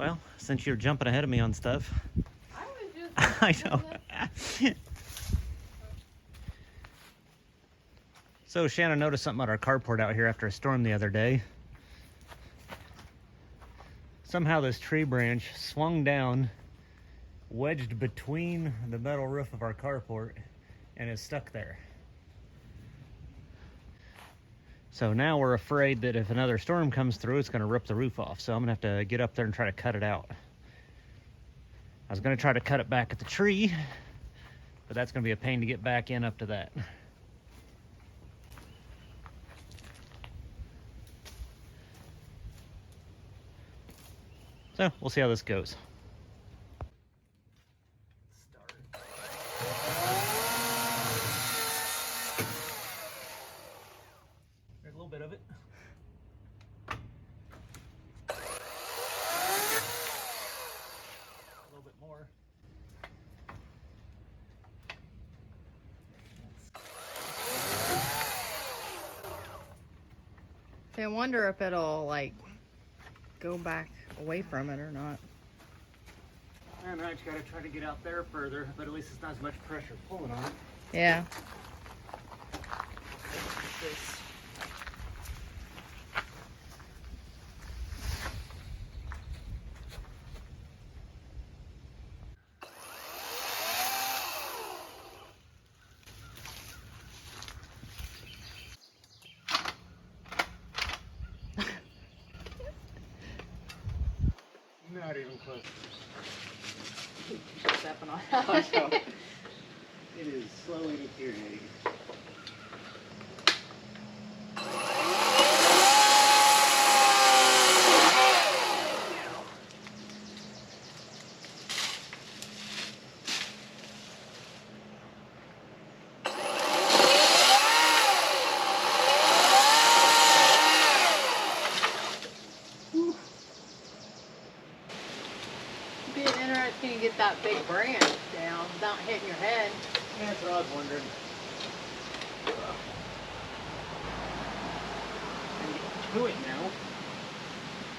Well, since you're jumping ahead of me on stuff. I was just... I know. So Shannon noticed something on our carport out here after a storm the other day. Somehow this tree branch swung down, wedged between the metal roof of our carport, and is stuck there. So now we're afraid that if another storm comes through, it's going to rip the roof off. So I'm going to have to get up there and try to cut it out. I was going to try to cut it back at the tree, but that's going to be a pain to get back in up to that. So we'll see how this goes. There's a little bit of it. A little bit more. I wonder if it'll like go back away from it or not. And I just gotta try to get out there further, but at least it's not as much pressure pulling on it. Yeah. Not even close. Stepping on It is slowly deteriorating. It'd be interesting to get that big branch down without hitting your head. Yeah, that's what I was wondering. I'm getting to it now.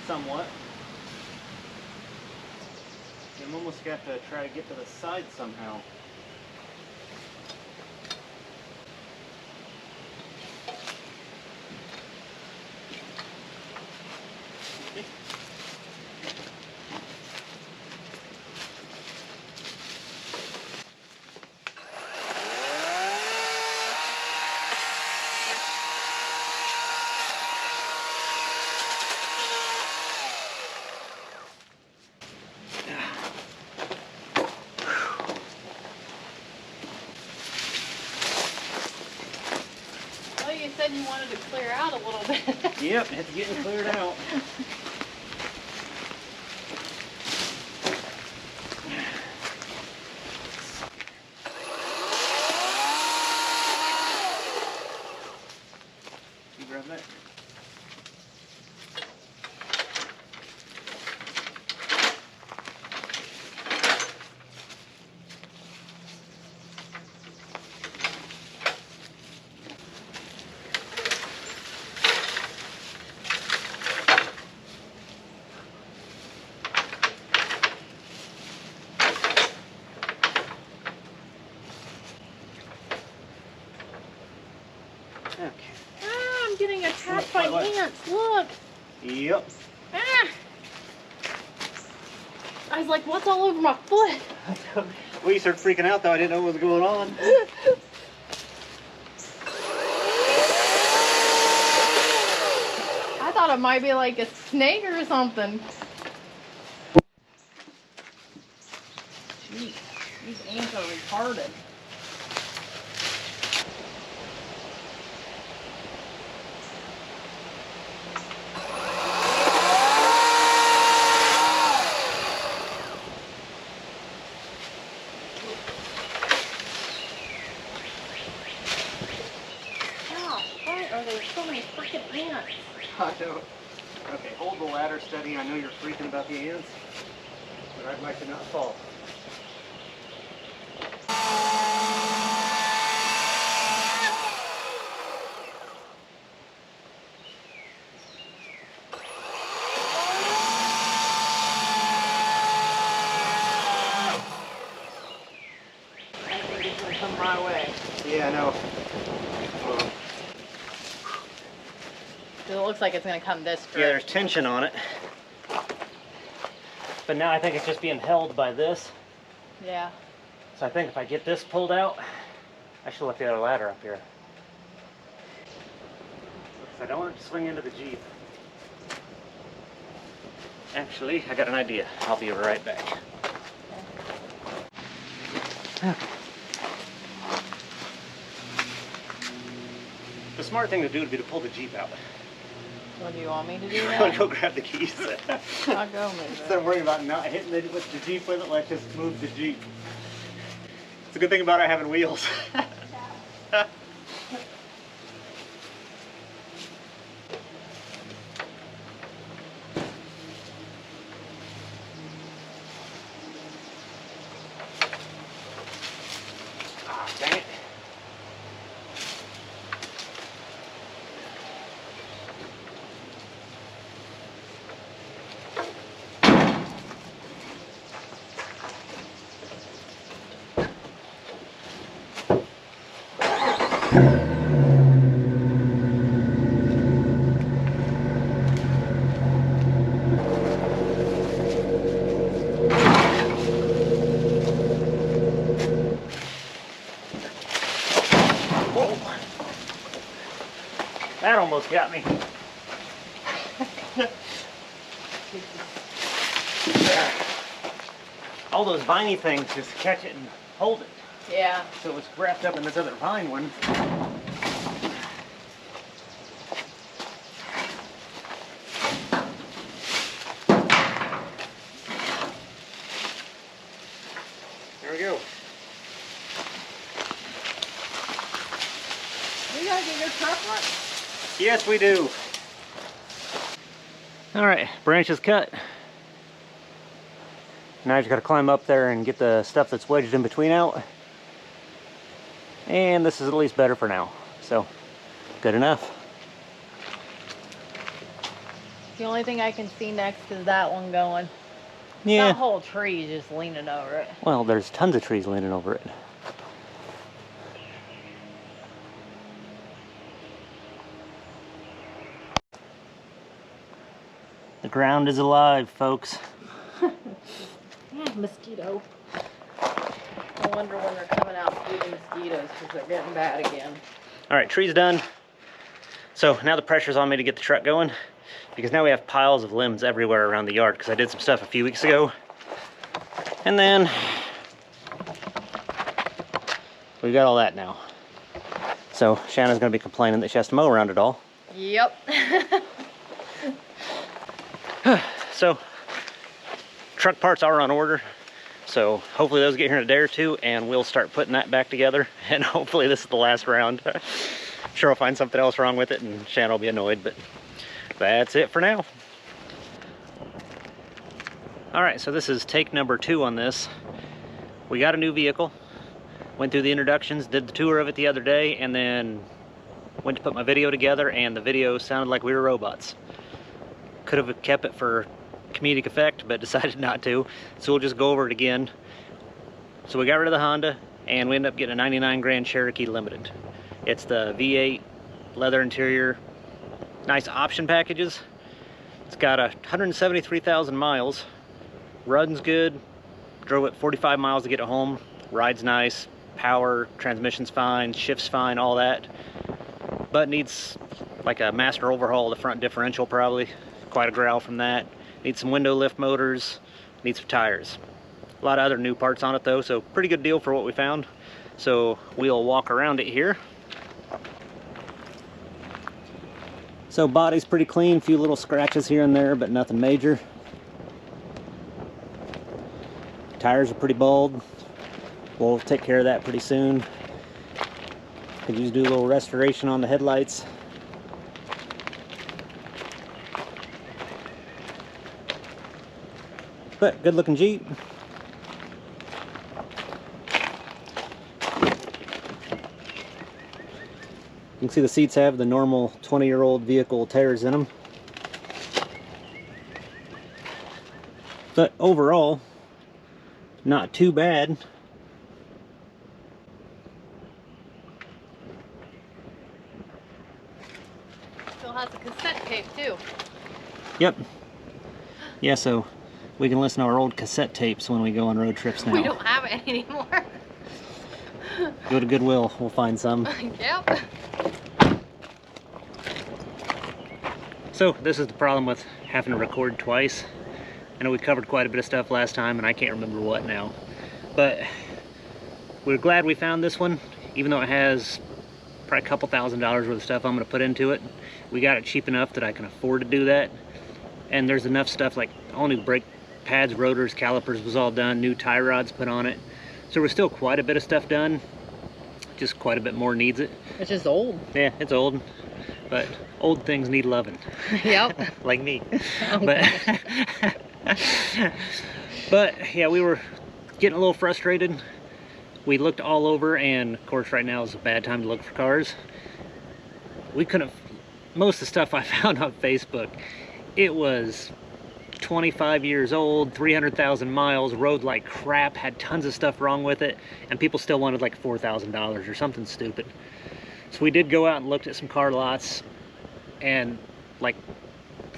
Somewhat. I'm almost got to try to get to the side somehow. Well, you said you wanted to clear out a little bit. Yep, it's getting cleared out. You grab that? Okay. Ah, I'm getting attacked by What? ants. Look. Yep. Ah. I was like, what's all over my foot? We started freaking out though. I didn't know what was going on. I thought it might be like a snake or something. Jeez, these ants are retarded. Gosh, why are there so many freaking ants? I know. Okay, hold the ladder steady. I know you're freaking about the ants, but I'd like to not fall. 'Cause it looks like it's gonna come this Yeah, direction. there's tension on it. But now I think it's just being held by this. Yeah. So I think if I get this pulled out, I should lift the other ladder up here. Because I don't want it to swing into the Jeep. Actually, I got an idea. I'll be right back. Okay. The smart thing to do would be to pull the Jeep out. What do you want me to do I'm now? gonna go grab the keys. I'll go move Instead it. of worrying about not hitting it with the Jeep with it, let's just move the Jeep. It's a good thing about it having wheels. Ah, dang it. Whoa. That almost got me. All those viney things just catch it and hold it. Yeah. So it's wrapped up in this other vine one. There we go. You gotta get your truck running. Yes, we do. All right, branch is cut. Now I just gotta climb up there and get the stuff that's wedged in between out. And this is at least better for now. So, good enough. The only thing I can see next is that one going. Yeah. That whole tree is just leaning over it. Well, there's tons of trees leaning over it. The ground is alive, folks. Mosquito. I wonder when they're coming out feeding mosquitoes because they're getting bad again. All right, tree's done. So now the pressure's on me to get the truck going because now we have piles of limbs everywhere around the yard because I did some stuff a few weeks ago. And then we got all that now. So Shanna's gonna be complaining that she has to mow around it all. Yep. So truck parts are on order. So hopefully those get here in a day or two and we'll start putting that back together. And hopefully this is the last round. I'm sure I'll find something else wrong with it and Shanna will be annoyed, but that's it for now. All right, so this is take number 2 on this. We got a new vehicle, went through the introductions, did the tour of it the other day, and then went to put my video together and the video sounded like we were robots. Could have kept it for comedic effect, but decided not to, so we'll just go over it again. So we got rid of the Honda and we ended up getting a 99 Grand Cherokee Limited. It's the V8 leather interior, nice option packages. It's got 173,000 miles, runs good, drove it 45 miles to get it home, rides nice, power, transmission's fine, shift's fine, all that, but needs like a master overhaul of the front differential probably, quite a growl from that. Needs some window lift motors, needs some tires. A lot of other new parts on it though, so pretty good deal for what we found. So we'll walk around it here. So body's pretty clean, a few little scratches here and there, but nothing major. Tires are pretty bald. We'll take care of that pretty soon. Could just do a little restoration on the headlights. But good looking Jeep. You can see the seats have the normal 20-year-old vehicle tears in them. But overall, not too bad. Still has a cassette tape too. Yep. Yeah, so we can listen to our old cassette tapes when we go on road trips now. We don't have it anymore. Go to Goodwill, we'll find some. Yep. So this is the problem with having to record twice. I know we covered quite a bit of stuff last time and I can't remember what now. But we're glad we found this one, even though it has probably a couple $1,000s worth of stuff I'm going to put into it. We got it cheap enough that I can afford to do that. And there's enough stuff like all new brake pads, rotors, calipers was all done, new tie rods put on it. So we're still quite a bit of stuff done, just quite a bit more needs it. It's just old. Yeah, it's old, but old things need loving. Yep. Like me. Okay. But yeah, we were getting a little frustrated. We looked all over, and of course right now is a bad time to look for cars. We couldn't, most of the stuff I found on Facebook, it was 25 years old, 300,000 miles, rode like crap, had tons of stuff wrong with it, and people still wanted like $4,000 or something stupid. So we did go out and looked at some car lots, and like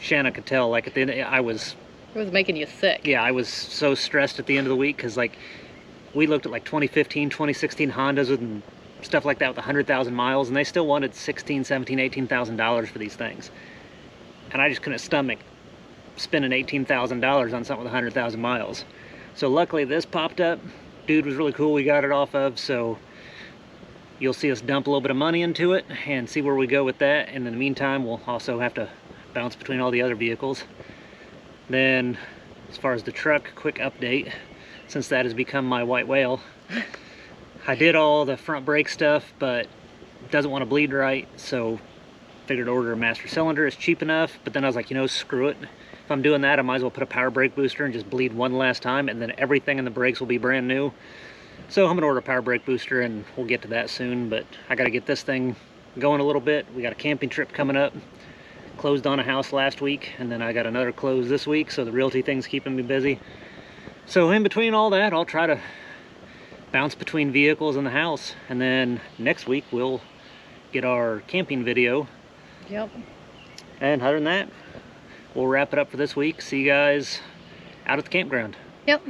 Shanna could tell, like at the end, It was making you sick. yeah, I was so stressed at the end of the week because like we looked at like 2015, 2016 Hondas with stuff like that with 100,000 miles, and they still wanted $16,000, $17,000, $18,000 for these things. And I just couldn't stomach spending $18,000 on something with 100,000 miles. So luckily this popped up. Dude was really cool, we got it off of, so you'll see us dump a little bit of money into it and see where we go with that. And in the meantime, we'll also have to bounce between all the other vehicles. Then, as far as the truck, quick update, since that has become my white whale. I did all the front brake stuff, but it doesn't want to bleed right, so figured order a master cylinder is cheap enough. But then I was like, you know, screw it. If I'm doing that, I might as well put a power brake booster and just bleed one last time, and then everything in the brakes will be brand new. So I'm gonna order a power brake booster, and we'll get to that soon. But I gotta get this thing going a little bit. We got a camping trip coming up. Closed on a house last week, and then I got another close this week, so the realty thing's keeping me busy. So in between all that, I'll try to bounce between vehicles in the house, and then next week we'll get our camping video. Yep. And other than that, we'll wrap it up for this week. See you guys out at the campground. Yep.